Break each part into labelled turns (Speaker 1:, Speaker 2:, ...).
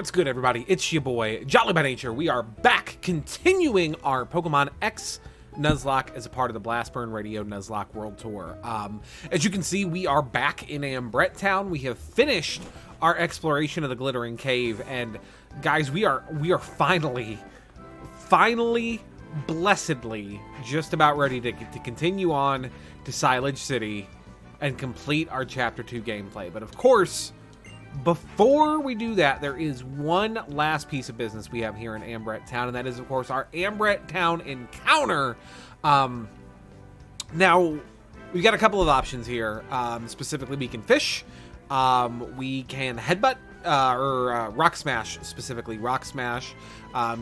Speaker 1: What's good, everybody? It's your boy, Jolly by Nature. We are back, continuing our Pokemon X Nuzlocke as a part of the Blastburn Radio Nuzlocke World Tour. As you can see, we are back in Ambrette Town. We have finished our exploration of the Glittering Cave, and guys, we are finally, blessedly, just about ready to continue on to Cyllage City and complete our Chapter 2 gameplay. But of course, before we do that, there is one last piece of business we have here in Ambrette Town, and that is, of course, our Ambrette Town encounter. Now, we've got a couple of options here. Specifically, we can fish, we can headbutt, or rock smash, specifically rock smash,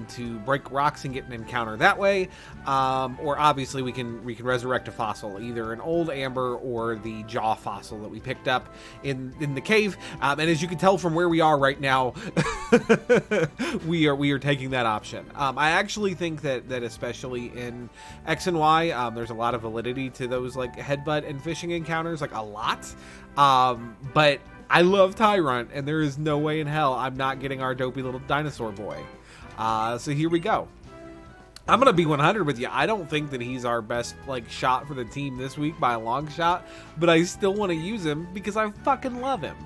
Speaker 1: to break rocks and get an encounter that way, or obviously we can resurrect a fossil, either an old amber or the jaw fossil that we picked up in the cave. And as you can tell from where we are right now, we are taking that option. I actually think that especially in X and Y, there's a lot of validity to those like headbutt and fishing encounters, like a lot. But I love Tyrant, and there is no way in hell I'm not getting our dopey little dinosaur boy. So here we go. I'm going to be 100 with you. I don't think that he's our best like shot for the team this week by a long shot, but I still want to use him because I fucking love him.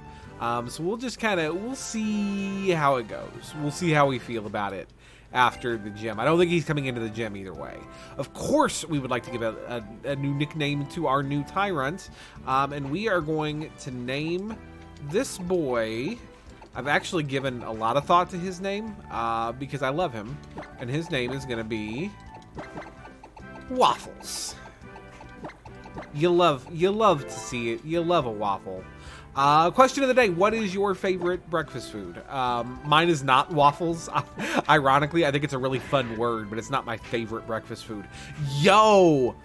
Speaker 1: So we'll just we'll see how it goes. We'll see how we feel about it after the gym. I don't think he's coming into the gym either way. Of course, we would like to give a new nickname to our new Tyrant, and we are going to name this boy. I've actually given a lot of thought to his name because I love him, and his name is going to be Waffles. You love to see it. You love a waffle. Question of the day: what is your favorite breakfast food? Mine is not waffles. Ironically, I think it's a really fun word, but it's not my favorite breakfast food. Yo.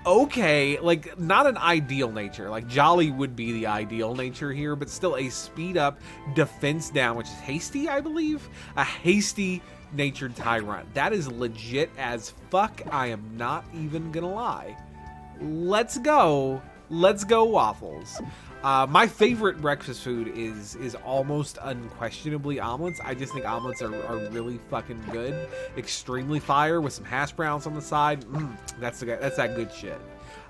Speaker 1: Okay, like, not an ideal nature. Like, Jolly would be the ideal nature here, but still a speed up, defense down, which is hasty, I believe? A hasty natured Tyrant. That is legit as fuck. I am not even gonna lie. Let's go. Let's go, Waffles. My favorite breakfast food is almost unquestionably omelets. I just think omelets are really fucking good. Extremely fire with some hash browns on the side. That's that good shit.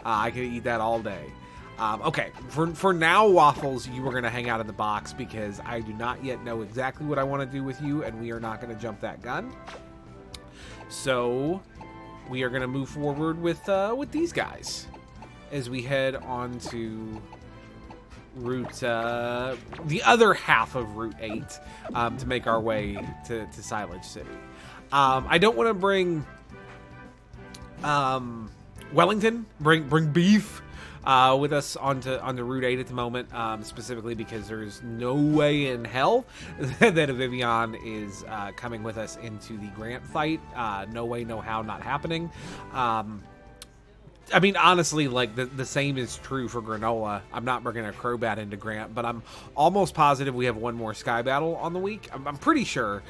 Speaker 1: I could eat that all day. Okay, for now, Waffles, you are going to hang out in the box because I do not yet know exactly what I want to do with you, and we are not going to jump that gun. So we are going to move forward with these guys as we head on to Route, the other half of Route 8, to make our way to Cyllage City. I don't want to bring Wellington, bring beef with us onto Route 8 at the moment, specifically because there's no way in hell that a Vivian is coming with us into the Grant fight. No way, no how, not happening. I mean, honestly, like, the same is true for Granola. I'm not bringing a Crobat into Grant, but I'm almost positive we have one more Sky Battle on the week. I'm pretty sure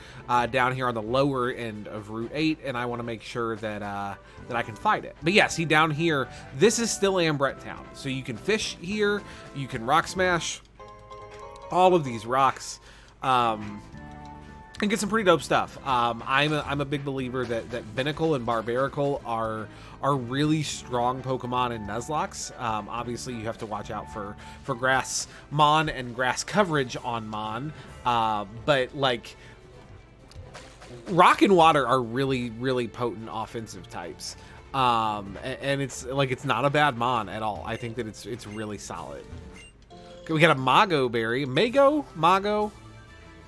Speaker 1: down here on the lower end of Route 8, and I want to make sure that I can fight it. But yeah, see, down here, this is still Ambrette Town. So you can fish here, you can rock smash all of these rocks, and get some pretty dope stuff. I'm a big believer that Binacle and Barbaracle are really strong Pokemon in Nuzlocks. Obviously, you have to watch out for Grass Mon and Grass coverage on Mon. But, like, Rock and Water are really, really potent offensive types. And it's not a bad Mon at all. I think that it's really solid. Okay, we got a Mago Berry. Mago?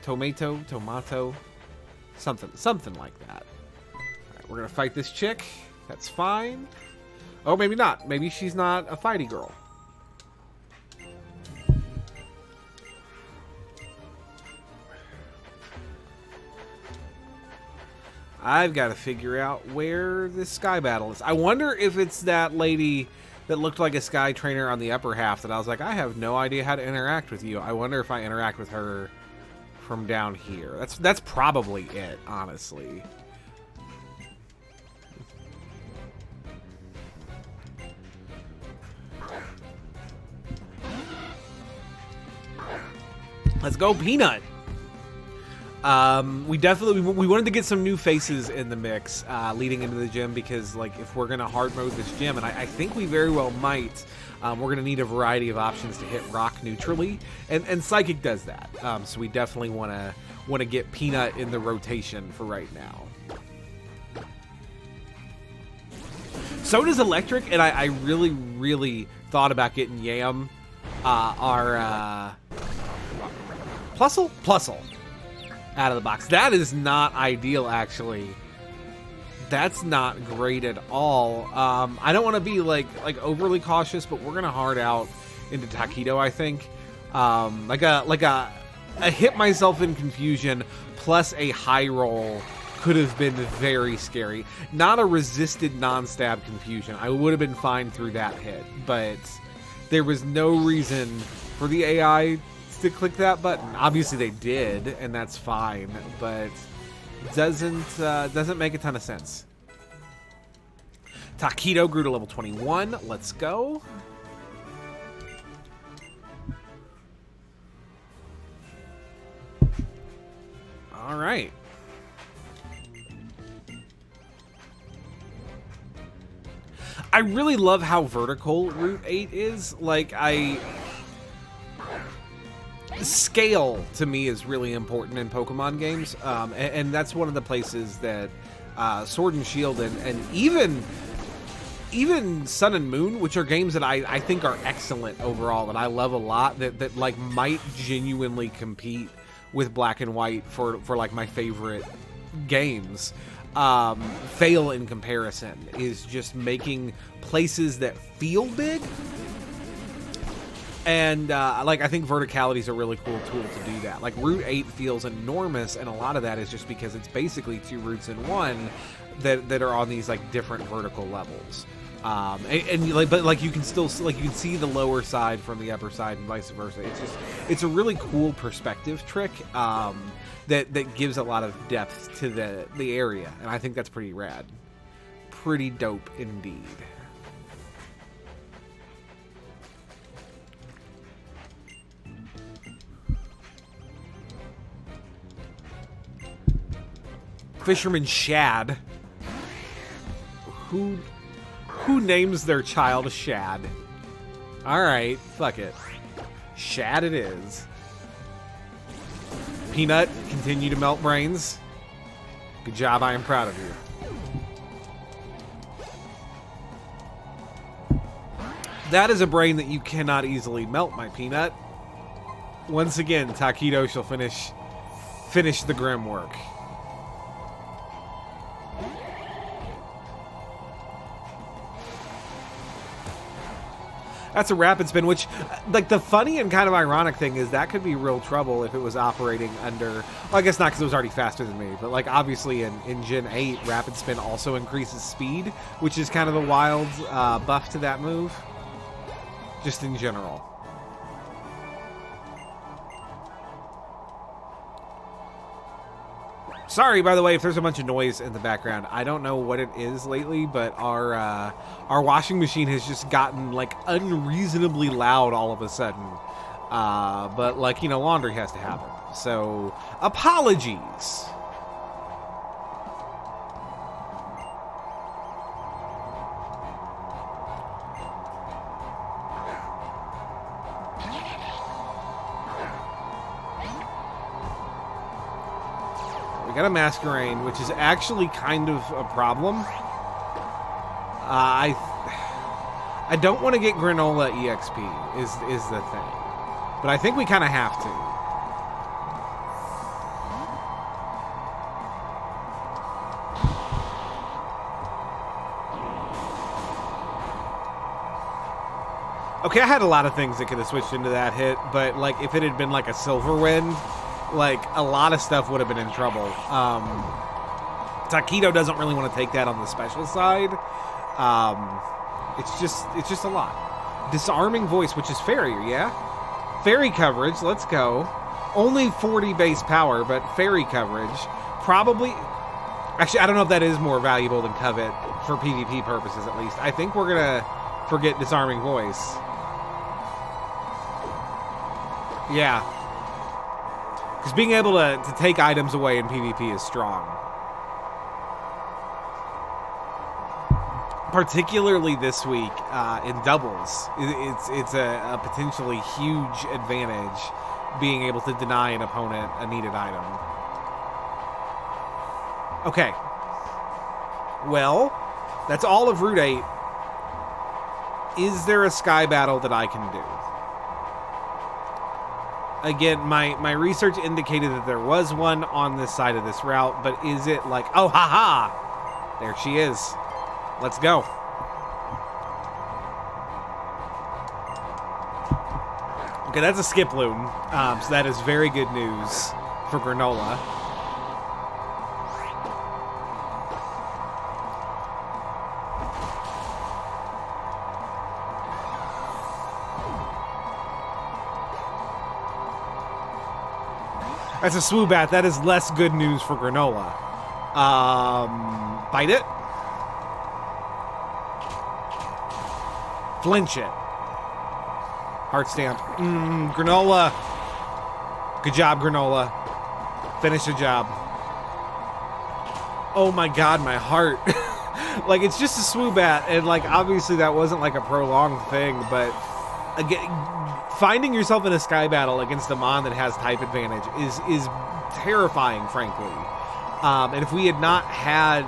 Speaker 1: Tomato, something like that. All right, we're gonna fight this chick. That's fine. Oh, maybe not. Maybe she's not a fighty girl. I've got to figure out where this Sky Battle is. I wonder if it's that lady that looked like a Sky Trainer on the upper half that I was like, I have no idea how to interact with you. I wonder if I interact with her from down here. That's probably it, honestly. Let's go, Peanut. We definitely we wanted to get some new faces in the mix leading into the gym, because like if we're gonna hard mode this gym, and I think we very well might, we're gonna need a variety of options to hit rock neutrally, and psychic does that. So we definitely want to get Peanut in the rotation for right now. So does electric, and I really thought about getting Yam, our Plusle out of the box. That is not ideal, actually. That's not great at all. I don't want to be like overly cautious, but we're gonna hard out into Taquito, I think. Like a hit myself in confusion plus a high roll could have been very scary. Not a resisted non-stab confusion. I would have been fine through that hit, but there was no reason for the AI to click that button. Obviously they did, and that's fine, but doesn't make a ton of sense. Taquito grew to level 21. Let's go. All right. I really love how vertical Route 8 is. Like, scale to me is really important in Pokemon games, and that's one of the places that Sword and Shield and even Sun and Moon, which are games that I think are excellent overall, that I love a lot, that like might genuinely compete with Black and White for like my favorite games, fail in comparison, is just making places that feel big. And like I think verticality is a really cool tool to do that. Like Route 8 feels enormous, and a lot of that is just because it's basically two routes in one that are on these like different vertical levels. But like you can still like you can see the lower side from the upper side and vice versa. It's a really cool perspective trick that gives a lot of depth to the area, and I think that's pretty rad, pretty dope indeed. Fisherman Shad. Who names their child Shad? Alright, fuck it. Shad it is. Peanut, continue to melt brains. Good job, I am proud of you. That is a brain that you cannot easily melt, my Peanut. Once again, Taquito shall finish the grim work. That's a rapid spin, which, like, the funny and kind of ironic thing is that could be real trouble if it was operating under... Well, I guess not, because it was already faster than me, but, like, obviously in Gen 8, rapid spin also increases speed, which is kind of the wild buff to that move, just in general. Sorry, by the way, if there's a bunch of noise in the background. I don't know what it is lately, but our washing machine has just gotten, like, unreasonably loud all of a sudden. But, like, you know, laundry has to happen. So, apologies. Got a Masquerain, which is actually kind of a problem. I don't want to get Granola EXP is the thing, but I think we kind of have to. Okay, I had a lot of things that could have switched into that hit, but like if it had been like a Silver Wind, like, a lot of stuff would have been in trouble. Taquito doesn't really want to take that on the special side. It's just a lot. Disarming Voice, which is Farrier, yeah? Fairy coverage, let's go. Only 40 base power, but Fairy coverage. Probably... Actually, I don't know if that is more valuable than Covet, for PvP purposes at least. I think we're gonna forget Disarming Voice. Yeah. Because being able to take items away in PvP is strong. Particularly this week in doubles. It's a potentially huge advantage being able to deny an opponent a needed item. Okay. Well, that's all of Route 8. Is there a sky battle that I can do? Again, my research indicated that there was one on this side of this route, but is it like, oh, haha, there she is. Let's go. Okay, that's a skip loom, so that is very good news for Granola. That's a Swoobat. That is less good news for Granola. Bite it. Flinch it. Heart stamp. Granola. Good job, Granola. Finish the job. Oh my god, my heart. Like, it's just a Swoobat, and like, obviously that wasn't like a prolonged thing, but again, finding yourself in a sky battle against a mon that has type advantage is terrifying, frankly. And if we had not had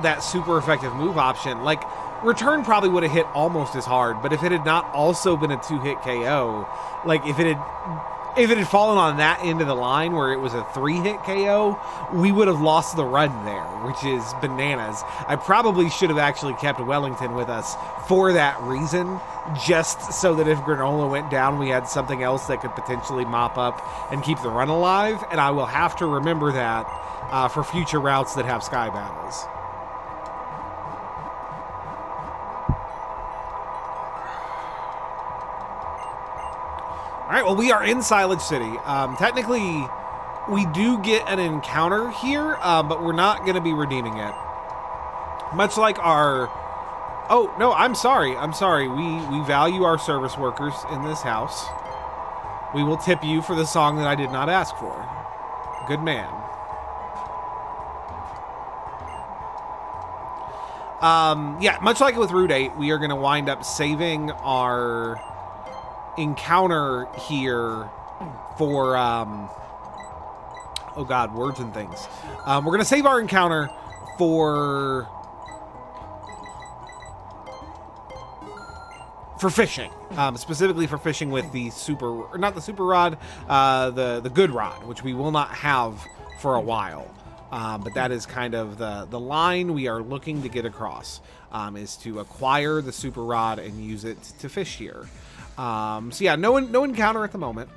Speaker 1: that super effective move option, like, Return probably would have hit almost as hard, but if it had not also been a 2-hit KO, like, if it had fallen on that end of the line where it was a 3-hit KO, we would have lost the run there, which is bananas. I probably should have actually kept Wellington with us for that reason, just so that if Granola went down, we had something else that could potentially mop up and keep the run alive, and I will have to remember that for future routes that have sky battles. All right, well, we are in Cyllage City. Technically, we do get an encounter here, but we're not going to be redeeming it. Much like our... Oh, no, I'm sorry. We value our service workers in this house. We will tip you for the song that I did not ask for. Good man. Yeah, much like with Route 8, we are going to wind up saving our encounter here for oh god, words and things. We're gonna save our encounter for fishing, specifically for fishing with the not the super rod, the good rod, which we will not have for a while. But that is kind of the line we are looking to get across, is to acquire the super rod and use it to fish here. So yeah, no encounter at the moment.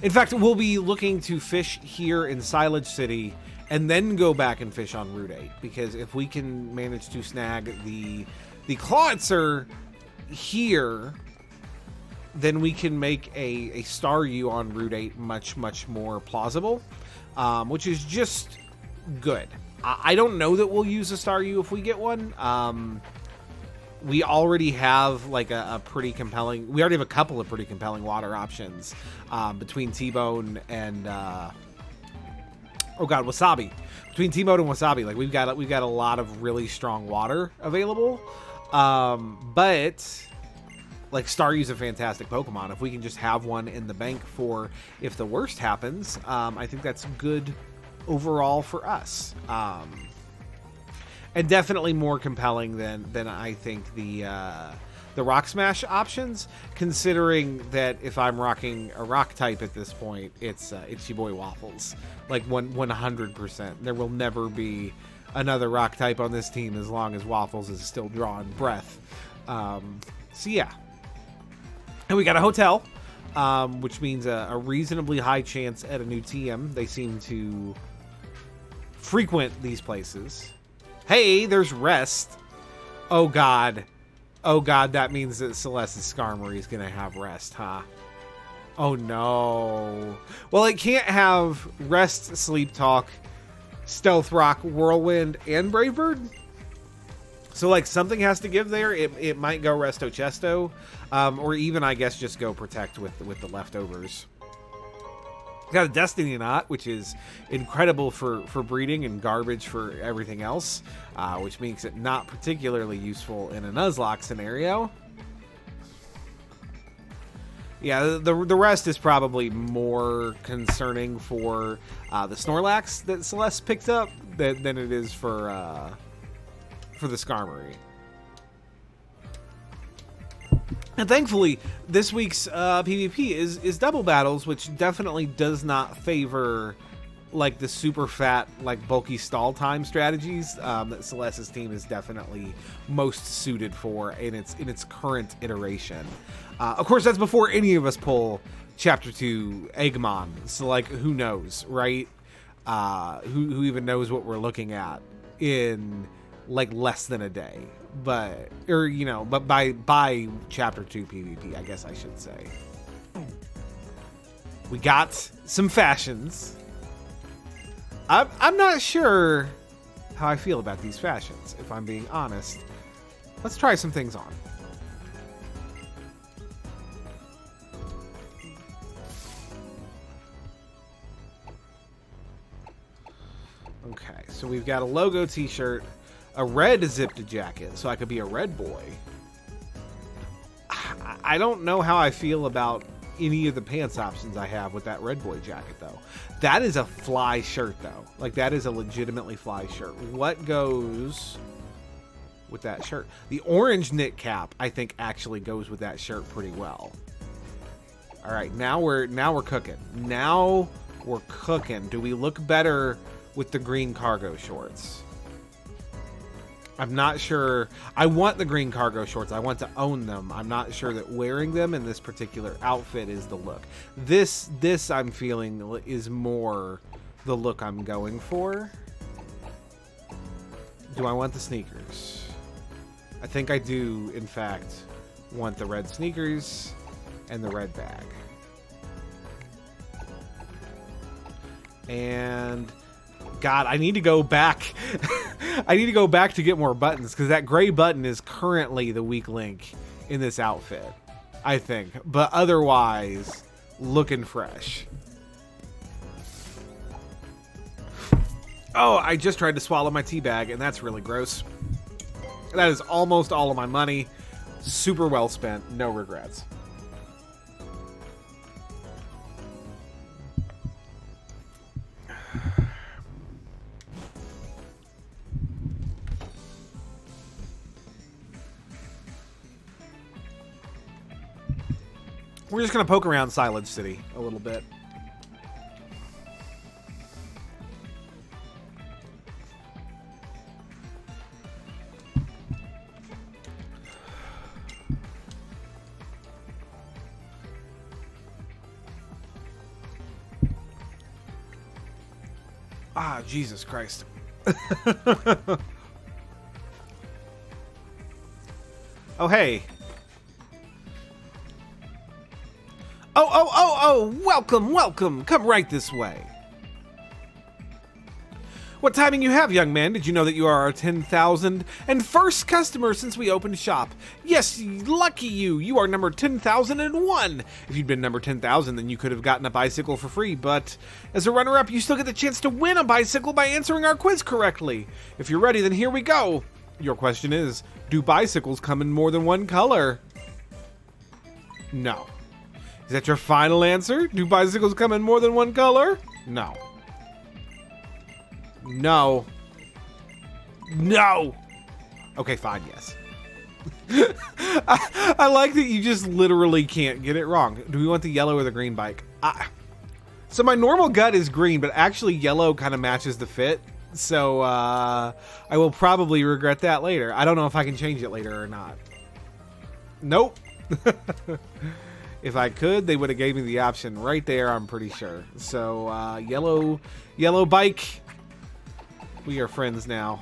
Speaker 1: In fact, we'll be looking to fish here in Cyllage City and then go back and fish on Route 8, because if we can manage to snag the Clawitzer here, then we can make a Staryu on Route 8 much more plausible, which is just good. I don't know that we'll use a Staryu if we get one. We already have like a pretty compelling... We already have a couple of pretty compelling water options between T-Bone and... oh god, Wasabi. Between T-Bone and Wasabi, like we've got a lot of really strong water available. But like Staryu's a fantastic Pokemon. If we can just have one in the bank for if the worst happens, I think that's good overall for us. And definitely more compelling than I think the Rock Smash options, considering that if I'm rocking a rock type at this point, it's your boy Waffles, like 100%. There will never be another rock type on this team as long as Waffles is still drawing breath. So yeah, and we got a hotel, which means a reasonably high chance at a new TM. They seem to frequent these places. Hey, there's Rest. Oh god. Oh god, that means that Celeste's Skarmory is gonna have Rest, huh? Oh no. Well, it can't have Rest, Sleep Talk, Stealth Rock, Whirlwind, and Brave Bird. So like something has to give there. It might go Resto Chesto, or even I guess just go Protect with the leftovers. Got a Destiny Knot, which is incredible for breeding and garbage for everything else, which makes it not particularly useful in a Nuzlocke scenario. Yeah, the rest is probably more concerning for the Snorlax that Celeste picked up than it is for the Skarmory. And thankfully, this week's PvP is double battles, which definitely does not favor like the super fat, like bulky stall time strategies that Celeste's team is definitely most suited for in its current iteration. Of course, that's before any of us pull Chapter 2 Eggmon, so like who knows, right? Who even knows what we're looking at in like less than a day? But by Chapter 2 PvP, I guess I should say. We got some fashions. I'm not sure how I feel about these fashions, if I'm being honest. Let's try some things on. Okay, so we've got a logo t-shirt, a red zipped jacket, so I could be a red boy. I don't know how I feel about any of the pants options I have with that red boy jacket, though. That is a fly shirt, though. Like, that is a legitimately fly shirt. What goes with that shirt? The orange knit cap, I think, actually goes with that shirt pretty well. All right, now we're cooking. Now we're cooking. Do we look better with the green cargo shorts? I'm not sure. I want the green cargo shorts. I want to own them. I'm not sure that wearing them in this particular outfit is the look. This I'm feeling is more the look I'm going for. Do I want the sneakers? I think I do, in fact, want the red sneakers and the red bag. And God, I need to go back. I need to go back to get more buttons, because that gray button is currently the weak link in this outfit, I think. But otherwise, looking fresh. Oh, I just tried to swallow my tea bag, and that's really gross. That is almost all of my money. Super well spent. No regrets. We're just going to poke around Cyllage City a little bit. Ah, Jesus Christ. Oh, hey. Oh, welcome. Come right this way. What timing you have, young man? Did you know that you are our 10,000 and first customer since we opened shop? Yes, lucky you. You are number 10,001. If you'd been number 10,000, then you could have gotten a bicycle for free, but as a runner-up, you still get the chance to win a bicycle by answering our quiz correctly. If you're ready, then here we go. Your question is, do bicycles come in more than one color? No. Is that your final answer? Do bicycles come in more than one color? No. No. No. Okay, fine, yes. I like that you just literally can't get it wrong. Do we want the yellow or the green bike? So my normal gut is green, but actually yellow kind of matches the fit. So I will probably regret that later. I don't know if I can change it later or not. Nope. If I could, they would have gave me the option right there, I'm pretty sure. So, yellow bike. We are friends now.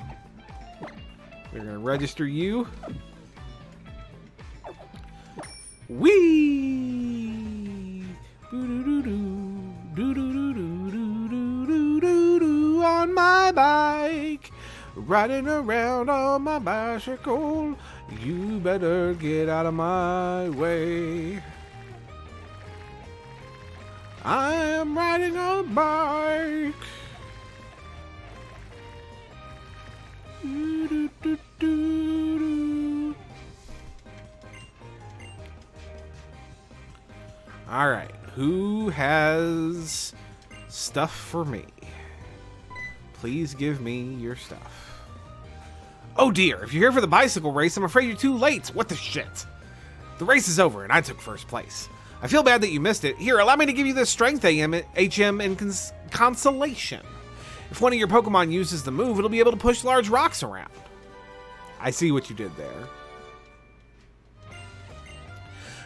Speaker 1: We're going to register you. Whee! On my bike. Riding around on my bicycle. You better get out of my way. I am riding a bike. All right, who has stuff for me? Please give me your stuff. Oh dear, if you're here for the bicycle race, I'm afraid you're too late. What the shit? The race is over and I took first place. I feel bad that you missed it. Here, allow me to give you this strength HM in consolation. If one of your Pokemon uses the move, it'll be able to push large rocks around. I see what you did there.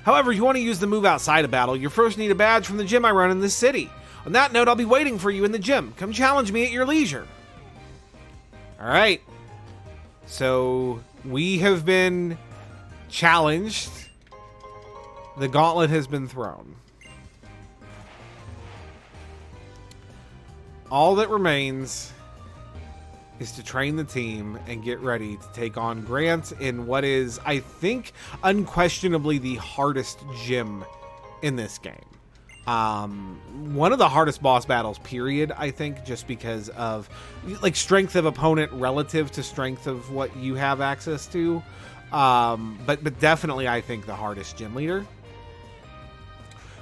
Speaker 1: However, if you want to use the move outside of battle, you first need a badge from the gym I run in this city. On that note, I'll be waiting for you in the gym. Come challenge me at your leisure. All right. So we have been challenged. The gauntlet has been thrown. All that remains is to train the team and get ready to take on Grant in what is, I think, unquestionably the hardest gym in this game. One of the hardest boss battles, period, I think, just because of like strength of opponent relative to strength of what you have access to. But definitely, I think the hardest gym leader,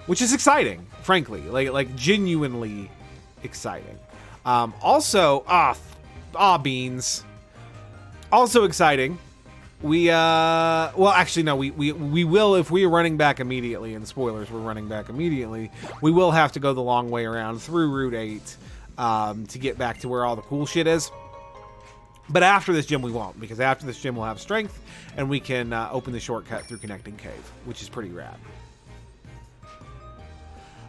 Speaker 1: which is exciting, frankly, like genuinely exciting. Also, beans. Also exciting. Well, actually, no, we will, if we are running back immediately, and spoilers, we're running back immediately, we will have to go the long way around through Route 8 to get back to where all the cool shit is. But after this gym, we won't, because after this gym, we'll have strength, and we can open the shortcut through Connecting Cave, which is pretty rad.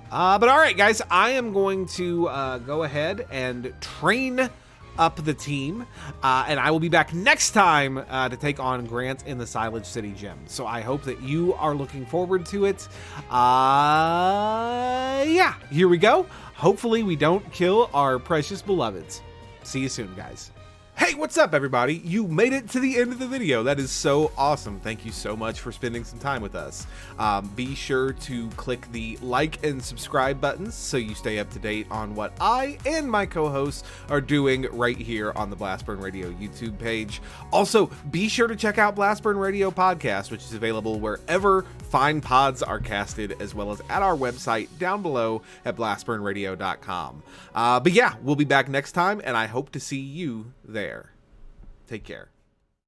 Speaker 1: But all right, guys, I am going to go ahead and train up the team, and I will be back next time to take on Grant in the Cyllage City gym. So I hope that you are looking forward to it. Yeah, here we go. Hopefully we don't kill our precious beloveds. See you soon, guys. Hey, what's up, everybody? You made it to the end of the video. That is so awesome. Thank you so much for spending some time with us. Be sure to click the like and subscribe buttons so you stay up to date on what I and my co-hosts are doing right here on the Blastburn Radio YouTube page. Also, be sure to check out Blastburn Radio Podcast, which is available wherever fine pods are casted, as well as at our website down below at blastburnradio.com. But yeah, we'll be back next time, and I hope to see you there. Take care.